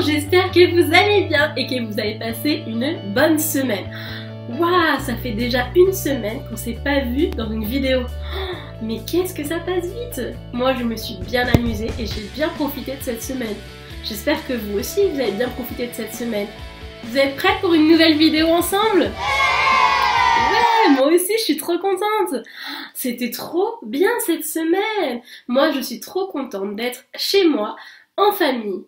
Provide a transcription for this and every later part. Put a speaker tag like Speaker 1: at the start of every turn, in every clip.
Speaker 1: j'espère que vous allez bien et que vous avez passé une bonne semaine. Waouh, ça fait déjà une semaine qu'on s'est pas vu dans une vidéo. Oh, mais qu'est-ce que ça passe vite! Moi je me suis bien amusée et j'ai bien profité de cette semaine. J'espère que vous aussi vous avez bien profité de cette semaine. Vous êtes prêts pour une nouvelle vidéo ensemble? Ouais, moi aussi je suis trop contente. C'était trop bien cette semaine. Moi je suis trop contente d'être chez moi, en famille.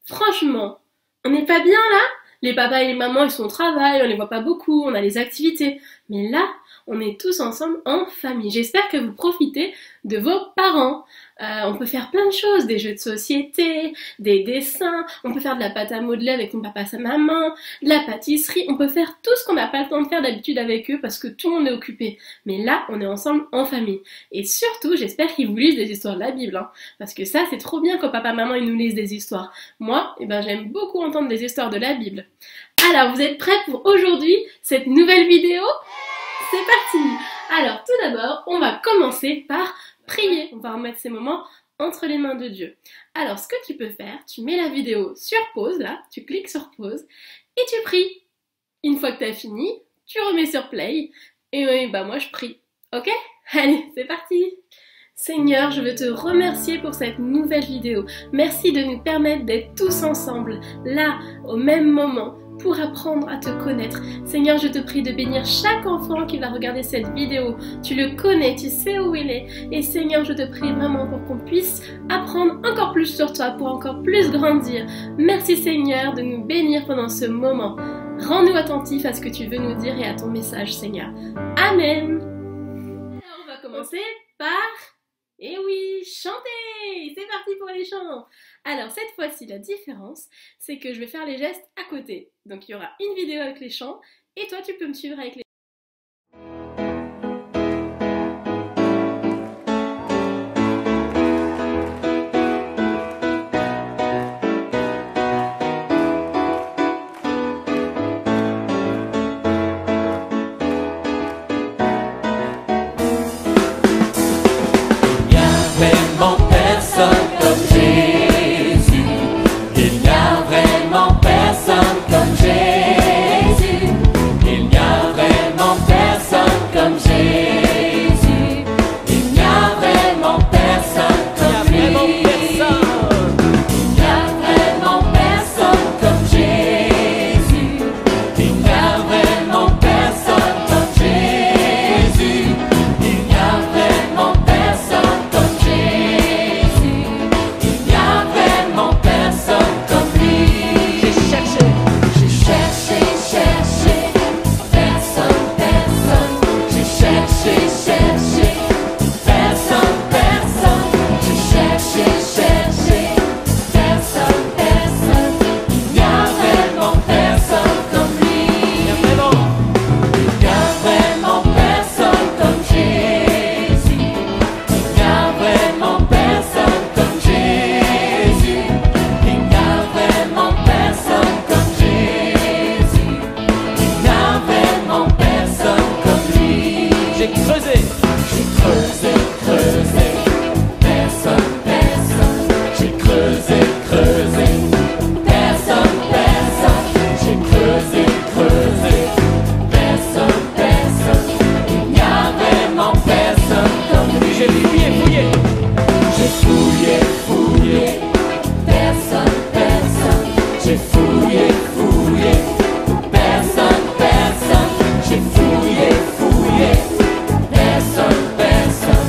Speaker 1: Franchement, on n'est pas bien là? Les papas et les mamans ils sont au travail, on les voit pas beaucoup, on a les activités. Mais là, on est tous ensemble en famille. J'espère que vous profitez de vos parents. On peut faire plein de choses, des jeux de société, des dessins, on peut faire de la pâte à modeler avec son papa et sa maman, de la pâtisserie, on peut faire tout ce qu'on n'a pas le temps de faire d'habitude avec eux parce que tout le monde est occupé. Mais là, on est ensemble en famille. Et surtout, j'espère qu'ils vous lisent des histoires de la Bible, hein, parce que ça, c'est trop bien quand papa et maman ils nous lisent des histoires. Moi, j'aime beaucoup entendre des histoires de la Bible. Alors, vous êtes prêts pour aujourd'hui, cette nouvelle vidéo? C'est parti! Alors, tout d'abord, on va commencer par prier. On va remettre ces moments entre les mains de Dieu. Alors, ce que tu peux faire, tu mets la vidéo sur pause, là, tu cliques sur pause, et tu pries. Une fois que tu as fini, tu remets sur play, et moi je prie. Ok? Allez, c'est parti! Seigneur, je veux te remercier pour cette nouvelle vidéo. Merci de nous permettre d'être tous ensemble, là, au même moment, pour apprendre à te connaître. Seigneur, je te prie de bénir chaque enfant qui va regarder cette vidéo. Tu le connais, tu sais où il est. Et Seigneur, je te prie vraiment pour qu'on puisse apprendre encore plus sur toi, pour encore plus grandir. Merci Seigneur de nous bénir pendant ce moment. Rends-nous attentifs à ce que tu veux nous dire et à ton message, Seigneur. Amen. Alors, on va commencer par... Eh oui, chanter! C'est parti pour les chants! Alors cette fois-ci, la différence, c'est que je vais faire les gestes à côté. Donc il y aura une vidéo avec les chants, et toi tu peux me suivre avec les...
Speaker 2: Personne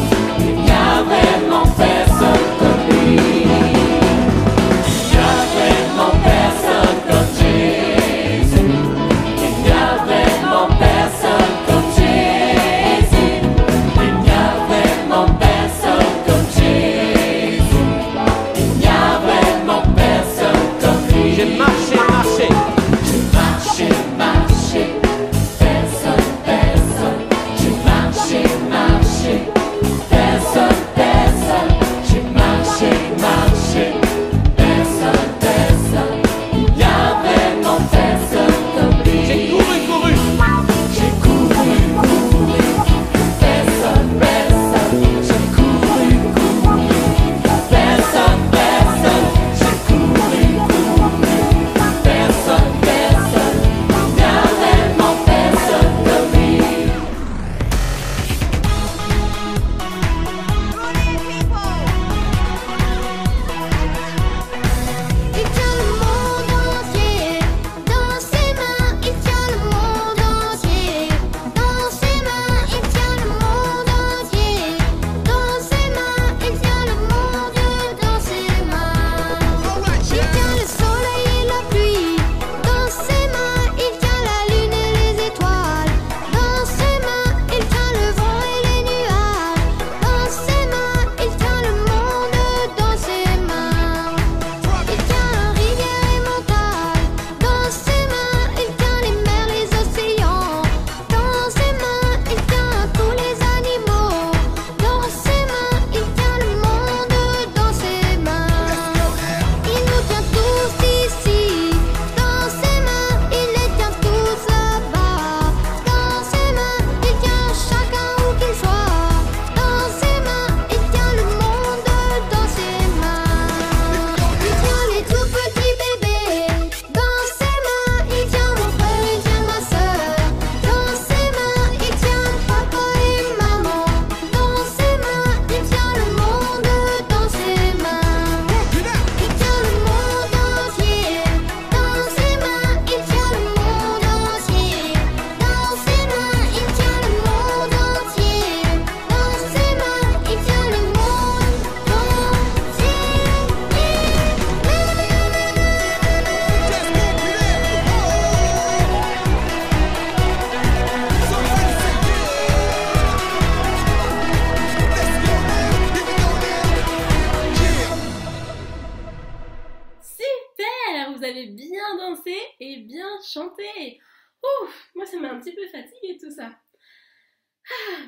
Speaker 1: chanter. Ouf, moi ça m'a un petit peu fatiguée tout ça.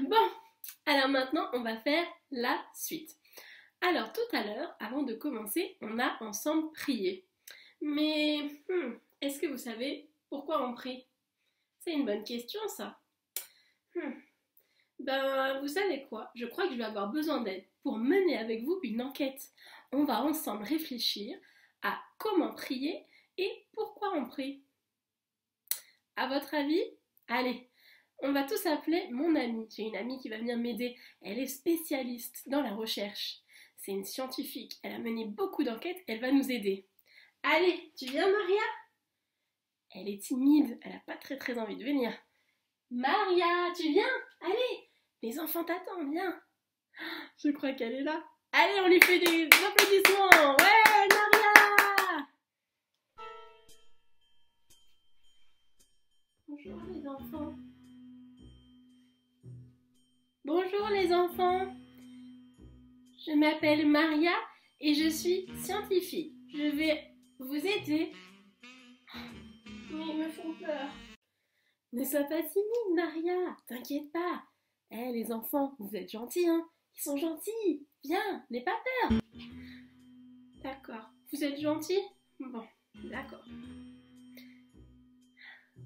Speaker 1: Bon, alors maintenant on va faire la suite. Alors tout à l'heure, avant de commencer, on a ensemble prié. Mais est-ce que vous savez pourquoi on prie? C'est une bonne question ça. Ben, vous savez quoi? Je crois que je vais avoir besoin d'aide pour mener avec vous une enquête. On va ensemble réfléchir à comment prier et pourquoi on prie. À votre avis? Allez, on va tous appeler mon amie. J'ai une amie qui va venir m'aider. Elle est spécialiste dans la recherche. C'est une scientifique. Elle a mené beaucoup d'enquêtes. Elle va nous aider. Allez, tu viens Maria? Elle est timide. Elle n'a pas très envie de venir. Maria, tu viens? Allez, les enfants t'attendent, viens. Je crois qu'elle est là. Allez, on lui fait des applaudissements. Ouais, Maria! Bonjour les enfants. Bonjour les enfants. Je m'appelle Maria et je suis scientifique. Je vais vous aider. Mais ils me font peur. Ne sois pas timide, Maria. T'inquiète pas. Eh, les enfants, vous êtes gentils, hein? Ils sont gentils. Viens, n'aie pas peur. D'accord. Vous êtes gentils? Bon, d'accord.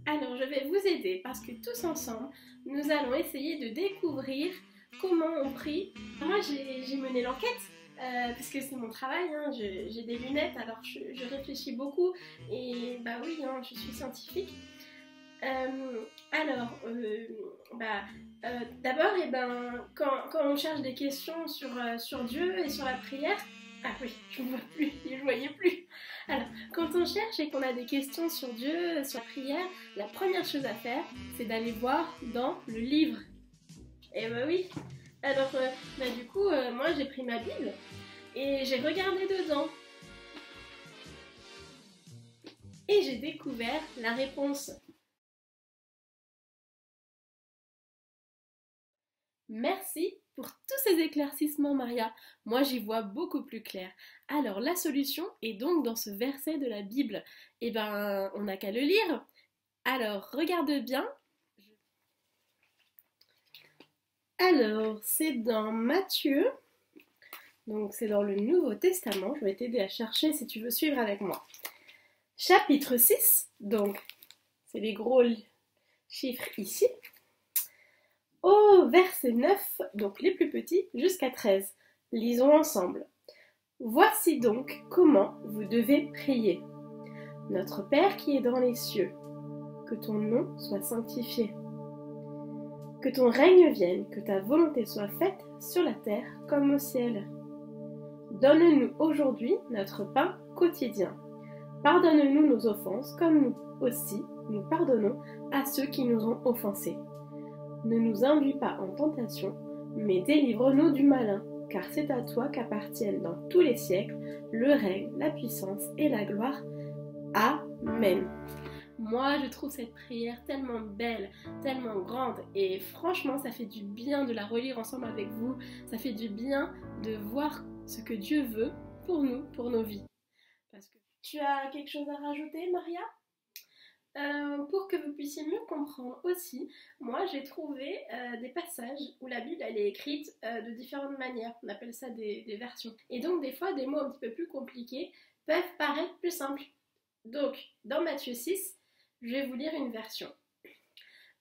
Speaker 1: Alors, je vais vous aider parce que tous ensemble, nous allons essayer de découvrir comment on prie. Moi, j'ai mené l'enquête parce que c'est mon travail. Hein. J'ai des lunettes, alors je réfléchis beaucoup. Et bah oui, hein, je suis scientifique. D'abord, quand on cherche des questions sur Dieu et sur la prière, ah oui, je ne vois plus, je ne voyais plus. Alors, quand on cherche et qu'on a des questions sur Dieu, sur la prière, la première chose à faire, c'est d'aller voir dans le livre. Et bah oui. Alors, du coup, moi j'ai pris ma Bible et j'ai regardé dedans. Et j'ai découvert la réponse. Merci pour tous ces éclaircissements, Maria. Moi, j'y vois beaucoup plus clair. Alors, la solution est donc dans ce verset de la Bible. Eh ben, on n'a qu'à le lire. Alors, regarde bien. Alors, c'est dans Matthieu. Donc, c'est dans le Nouveau Testament. Je vais t'aider à chercher si tu veux suivre avec moi. Chapitre 6. Donc, c'est les gros chiffres ici. Au verset 9, donc les plus petits, jusqu'à 13. Lisons ensemble. Voici donc comment vous devez prier. Notre Père qui est dans les cieux, que ton nom soit sanctifié. Que ton règne vienne, que ta volonté soit faite sur la terre comme au ciel. Donne-nous aujourd'hui notre pain quotidien. Pardonne-nous nos offenses comme nous aussi nous pardonnons à ceux qui nous ont offensés. Ne nous induis pas en tentation, mais délivre-nous du malin, car c'est à toi qu'appartiennent dans tous les siècles le règne, la puissance et la gloire. Amen. Moi, je trouve cette prière tellement belle, tellement grande, et franchement, ça fait du bien de la relire ensemble avec vous. Ça fait du bien de voir ce que Dieu veut pour nous, pour nos vies. Parce que... Tu as quelque chose à rajouter, Maria ? Pour que vous puissiez mieux comprendre aussi, moi j'ai trouvé des passages où la Bible elle est écrite de différentes manières, on appelle ça des versions. Et donc des fois des mots un petit peu plus compliqués peuvent paraître plus simples. Donc dans Matthieu 6, je vais vous lire une version.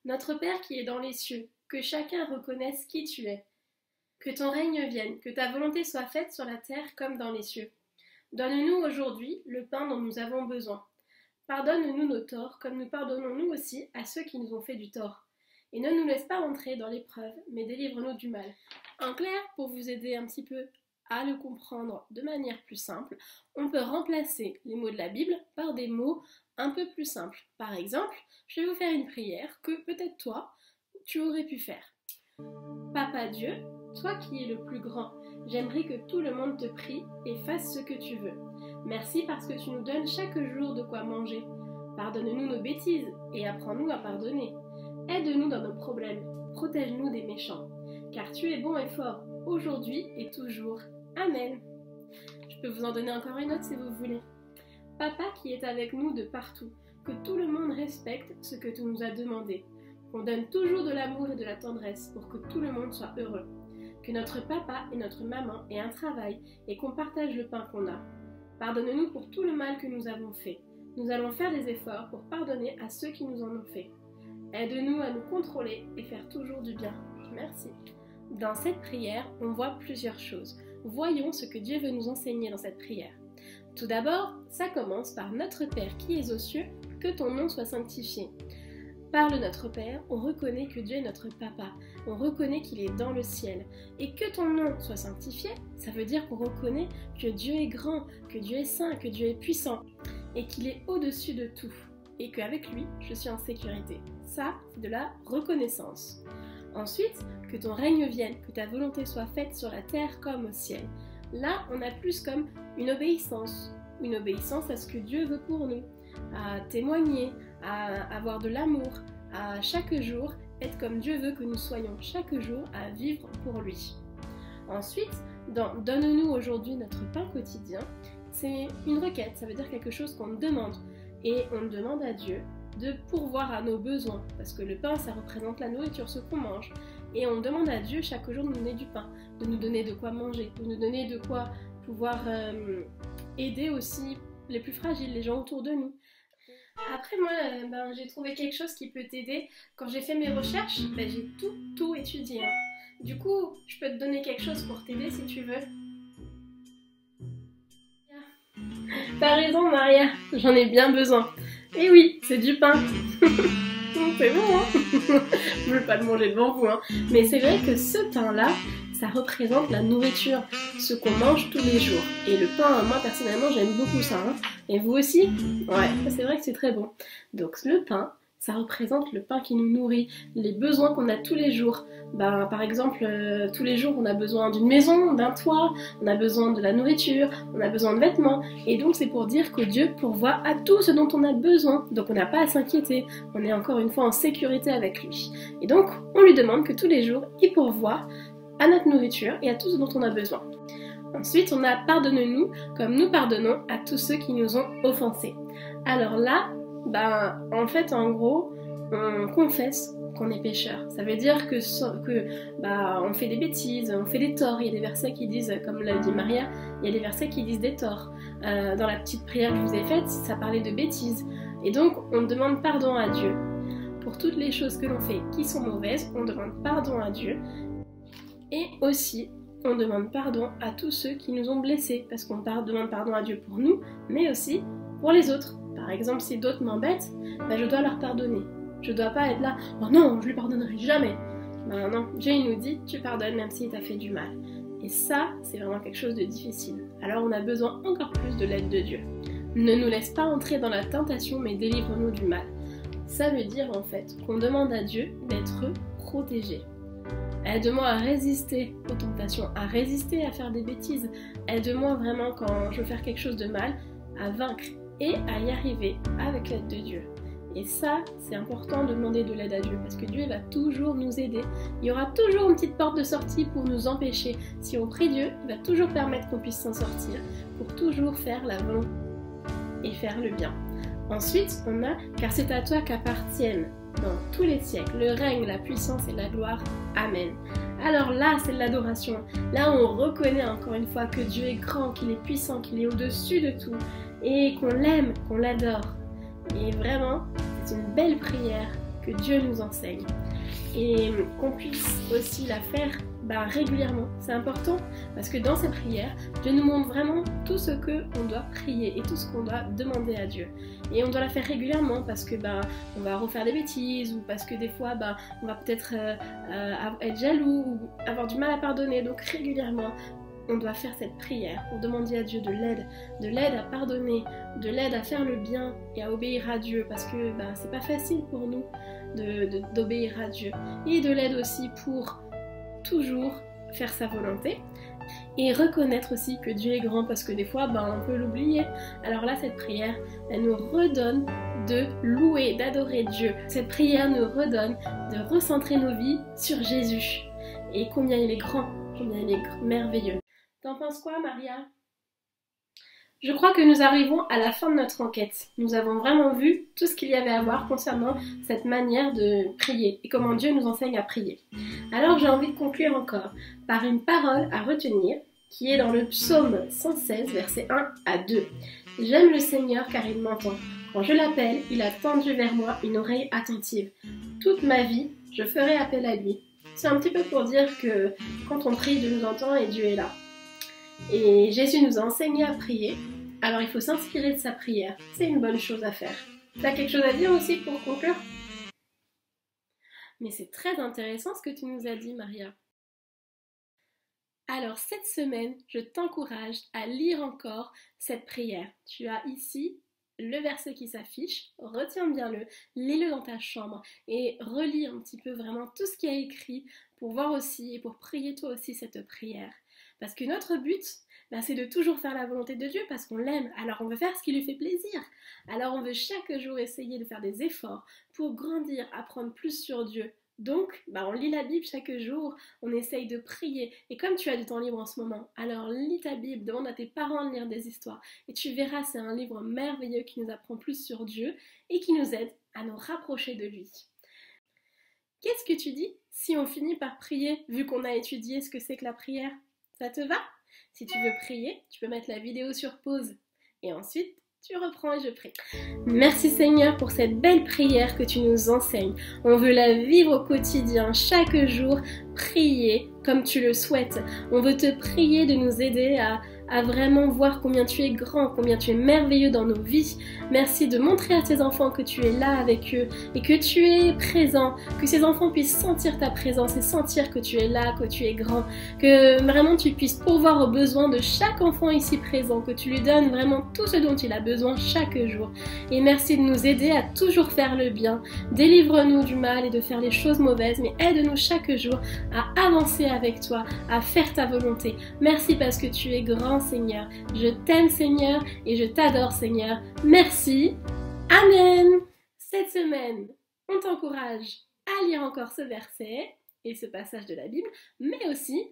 Speaker 1: Notre Père qui est dans les cieux, que chacun reconnaisse qui tu es. Que ton règne vienne, que ta volonté soit faite sur la terre comme dans les cieux. Donne-nous aujourd'hui le pain dont nous avons besoin. Pardonne-nous nos torts, comme nous pardonnons nous aussi à ceux qui nous ont fait du tort. Et ne nous laisse pas entrer dans l'épreuve, mais délivre-nous du mal. En clair, pour vous aider un petit peu à le comprendre de manière plus simple, on peut remplacer les mots de la Bible par des mots un peu plus simples. Par exemple, je vais vous faire une prière que peut-être toi, tu aurais pu faire. Papa Dieu, toi qui es le plus grand, j'aimerais que tout le monde te prie et fasse ce que tu veux. Merci parce que tu nous donnes chaque jour de quoi manger. Pardonne-nous nos bêtises et apprends-nous à pardonner. Aide-nous dans nos problèmes. Protège-nous des méchants. Car tu es bon et fort, aujourd'hui et toujours. Amen. Je peux vous en donner encore une autre si vous voulez. Papa qui est avec nous de partout, que tout le monde respecte ce que tu nous as demandé, qu'on donne toujours de l'amour et de la tendresse pour que tout le monde soit heureux, que notre papa et notre maman aient un travail et qu'on partage le pain qu'on a. Pardonne-nous pour tout le mal que nous avons fait. Nous allons faire des efforts pour pardonner à ceux qui nous en ont fait. Aide-nous à nous contrôler et faire toujours du bien. Merci. Dans cette prière, on voit plusieurs choses. Voyons ce que Dieu veut nous enseigner dans cette prière. Tout d'abord, ça commence par notre Père qui es aux cieux, que ton nom soit sanctifié. Par le Notre Père, on reconnaît que Dieu est notre Papa, on reconnaît qu'il est dans le ciel. Et que ton nom soit sanctifié, ça veut dire qu'on reconnaît que Dieu est grand, que Dieu est saint, que Dieu est puissant, et qu'il est au-dessus de tout, et qu'avec lui, je suis en sécurité. Ça, c'est de la reconnaissance. Ensuite, que ton règne vienne, que ta volonté soit faite sur la terre comme au ciel. Là, on a plus comme une obéissance à ce que Dieu veut pour nous, à témoigner, à avoir de l'amour, à chaque jour être comme Dieu veut que nous soyons chaque jour, à vivre pour lui. Ensuite, dans Donne-nous aujourd'hui notre pain quotidien, c'est une requête, ça veut dire quelque chose qu'on demande. Et on demande à Dieu de pourvoir à nos besoins, parce que le pain, ça représente la nourriture, ce qu'on mange. Et on demande à Dieu chaque jour de nous donner du pain, de nous donner de quoi manger, de nous donner de quoi pouvoir aider aussi les plus fragiles, les gens autour de nous. Après moi, j'ai trouvé quelque chose qui peut t'aider. Quand j'ai fait mes recherches, j'ai tout étudié. Du coup, je peux te donner quelque chose pour t'aider si tu veux. T'as raison Maria, j'en ai bien besoin. Et oui, c'est du pain. C'est bon, hein. Je veux pas le manger devant vous, hein. Mais c'est vrai que ce pain-là, ça représente la nourriture, ce qu'on mange tous les jours. Et le pain, moi personnellement, j'aime beaucoup ça. Hein. Et vous aussi? Ouais, c'est vrai que c'est très bon. Donc le pain, ça représente le pain qui nous nourrit, les besoins qu'on a tous les jours. Par exemple, tous les jours, on a besoin d'une maison, d'un toit, on a besoin de la nourriture, on a besoin de vêtements. Et donc, c'est pour dire que Dieu pourvoit à tout ce dont on a besoin. Donc, on n'a pas à s'inquiéter. On est encore une fois en sécurité avec lui. Et donc, on lui demande que tous les jours, il pourvoit à notre nourriture et à tout ce dont on a besoin. Ensuite, on a pardonne-nous comme nous pardonnons à tous ceux qui nous ont offensés. Alors là, en fait, en gros, on confesse qu'on est pécheur. Ça veut dire que on fait des bêtises, on fait des torts. Il y a des versets qui disent, comme l'a dit Maria, il y a des versets qui disent des torts. Dans la petite prière que je vous ai faite, ça parlait de bêtises. Et donc, on demande pardon à Dieu. Pour toutes les choses que l'on fait qui sont mauvaises, on demande pardon à Dieu. Et aussi, on demande pardon à tous ceux qui nous ont blessés. Parce qu'on demande pardon à Dieu pour nous, mais aussi pour les autres. Par exemple, si d'autres m'embêtent, je dois leur pardonner. Je dois pas être là, oh non, je lui pardonnerai jamais. Non, Dieu il nous dit, tu pardonnes même s'il t'a fait du mal. Et ça, c'est vraiment quelque chose de difficile. Alors on a besoin encore plus de l'aide de Dieu. Ne nous laisse pas entrer dans la tentation, mais délivre-nous du mal. Ça veut dire en fait qu'on demande à Dieu d'être protégé. Aide-moi à résister aux tentations, à résister à faire des bêtises. Aide-moi vraiment quand je veux faire quelque chose de mal, à vaincre et à y arriver avec l'aide de Dieu. Et ça, c'est important de demander de l'aide à Dieu parce que Dieu va toujours nous aider. Il y aura toujours une petite porte de sortie pour nous empêcher. Si on prie Dieu, il va toujours permettre qu'on puisse s'en sortir pour toujours faire la volonté et faire le bien. Ensuite, on a « Car c'est à toi qu'appartiennent dans tous les siècles le règne, la puissance et la gloire. Amen. » Alors là, c'est de l'adoration. Là, on reconnaît encore une fois que Dieu est grand, qu'il est puissant, qu'il est au-dessus de tout et qu'on l'aime, qu'on l'adore. Et vraiment, c'est une belle prière que Dieu nous enseigne. Et qu'on puisse aussi la faire régulièrement. C'est important parce que dans cette prière, Dieu nous montre vraiment tout ce qu'on doit prier et tout ce qu'on doit demander à Dieu. Et on doit la faire régulièrement parce que on va refaire des bêtises ou parce que des fois on va peut-être être jaloux ou avoir du mal à pardonner. Donc régulièrement, on doit faire cette prière pour demander à Dieu de l'aide à pardonner, de l'aide à faire le bien et à obéir à Dieu parce que c'est pas facile pour nous d'obéir à Dieu. Et de l'aide aussi pour toujours faire sa volonté et reconnaître aussi que Dieu est grand parce que des fois on peut l'oublier. Alors là, cette prière, elle nous redonne de louer, d'adorer Dieu. Cette prière nous redonne de recentrer nos vies sur Jésus et combien il est grand, combien il est merveilleux. T'en penses quoi, Maria? Je crois que nous arrivons à la fin de notre enquête. Nous avons vraiment vu tout ce qu'il y avait à voir concernant cette manière de prier et comment Dieu nous enseigne à prier. Alors j'ai envie de conclure encore par une parole à retenir qui est dans le psaume 116, versets 1 à 2. J'aime le Seigneur car il m'entend. Quand je l'appelle, il a tendu vers moi une oreille attentive. Toute ma vie, je ferai appel à lui. C'est un petit peu pour dire que quand on prie, Dieu nous entend et Dieu est là. Et Jésus nous a enseigné à prier, alors il faut s'inspirer de sa prière. C'est une bonne chose à faire. T'as quelque chose à dire aussi pour conclure? Mais c'est très intéressant ce que tu nous as dit, Maria. Alors cette semaine, je t'encourage à lire encore cette prière. Tu as ici le verset qui s'affiche, retiens bien-le, lis-le dans ta chambre et relis un petit peu vraiment tout ce qui est écrit pour voir aussi et pour prier toi aussi cette prière. Parce que notre but, c'est de toujours faire la volonté de Dieu parce qu'on l'aime, alors on veut faire ce qui lui fait plaisir. Alors on veut chaque jour essayer de faire des efforts pour grandir, apprendre plus sur Dieu. Donc, on lit la Bible chaque jour, on essaye de prier. Et comme tu as du temps libre en ce moment, alors lis ta Bible, demande à tes parents de lire des histoires. Et tu verras, c'est un livre merveilleux qui nous apprend plus sur Dieu et qui nous aide à nous rapprocher de lui. Qu'est-ce que tu dis si on finit par prier, vu qu'on a étudié ce que c'est que la prière? Ça te va? Si tu veux prier, tu peux mettre la vidéo sur pause. Et ensuite, tu reprends et je prie. Merci Seigneur pour cette belle prière que tu nous enseignes. On veut la vivre au quotidien, chaque jour, prier comme tu le souhaites. On veut te prier de nous aider à vraiment voir combien tu es grand, combien tu es merveilleux dans nos vies. Merci de montrer à tes enfants que tu es là avec eux et que tu es présent, que ces enfants puissent sentir ta présence et sentir que tu es là, que tu es grand, que vraiment tu puisses pourvoir aux besoins de chaque enfant ici présent, que tu lui donnes vraiment tout ce dont il a besoin chaque jour. Et merci de nous aider à toujours faire le bien. Délivre-nous du mal et de faire les choses mauvaises, mais aide-nous chaque jour à avancer avec toi, à faire ta volonté. Merci parce que tu es grand, Seigneur. Je t'aime, Seigneur, et je t'adore, Seigneur. Merci. Amen. Cette semaine, on t'encourage à lire encore ce verset et ce passage de la Bible, mais aussi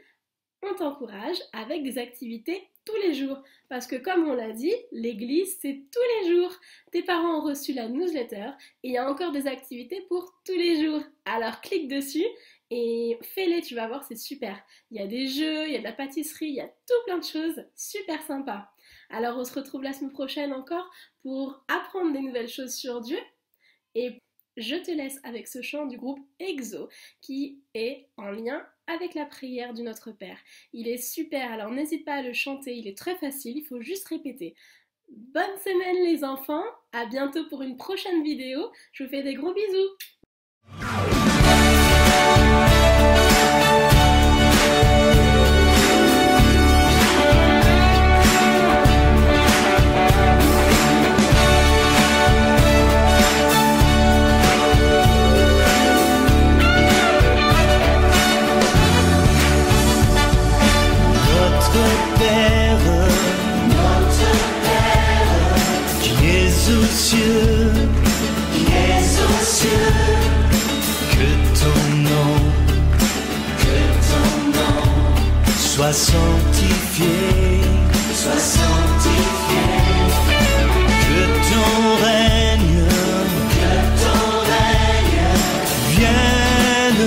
Speaker 1: on t'encourage avec des activités tous les jours. Parce que comme on l'a dit, l'église, c'est tous les jours. Tes parents ont reçu la newsletter et il y a encore des activités pour tous les jours. Alors clique dessus et fais-les, tu vas voir, c'est super. Il y a des jeux, il y a de la pâtisserie, il y a tout plein de choses super sympas. Alors on se retrouve la semaine prochaine encore pour apprendre des nouvelles choses sur Dieu. Et je te laisse avec ce chant du groupe EXO qui est en lien avec la prière du Notre Père. Il est super, alors n'hésite pas à le chanter, il est très facile, il faut juste répéter. Bonne semaine les enfants, à bientôt pour une prochaine vidéo, je vous fais des gros bisous.
Speaker 2: Sois sanctifié, que ton règne vienne,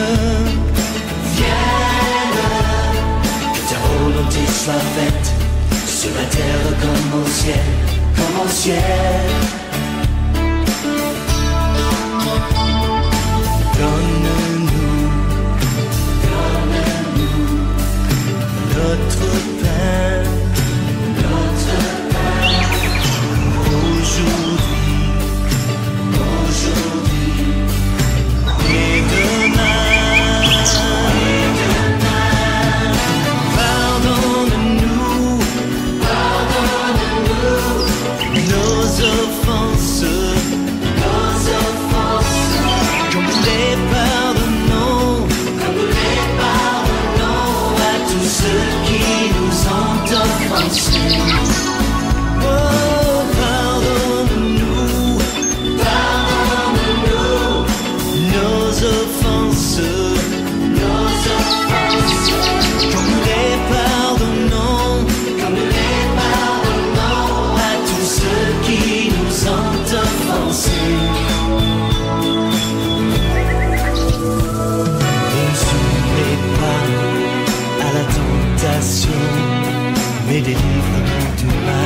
Speaker 2: que ta volonté soit faite sur la terre comme au ciel. Donne-nous notre pain aujourd'hui et demain. Pardonne-nous nos offenses, comme nous les pardonnons à tous ceux qui nous ont offensés. Oh, pardonne-nous nos offenses, comme nous les pardonnons délivre-moi du mal.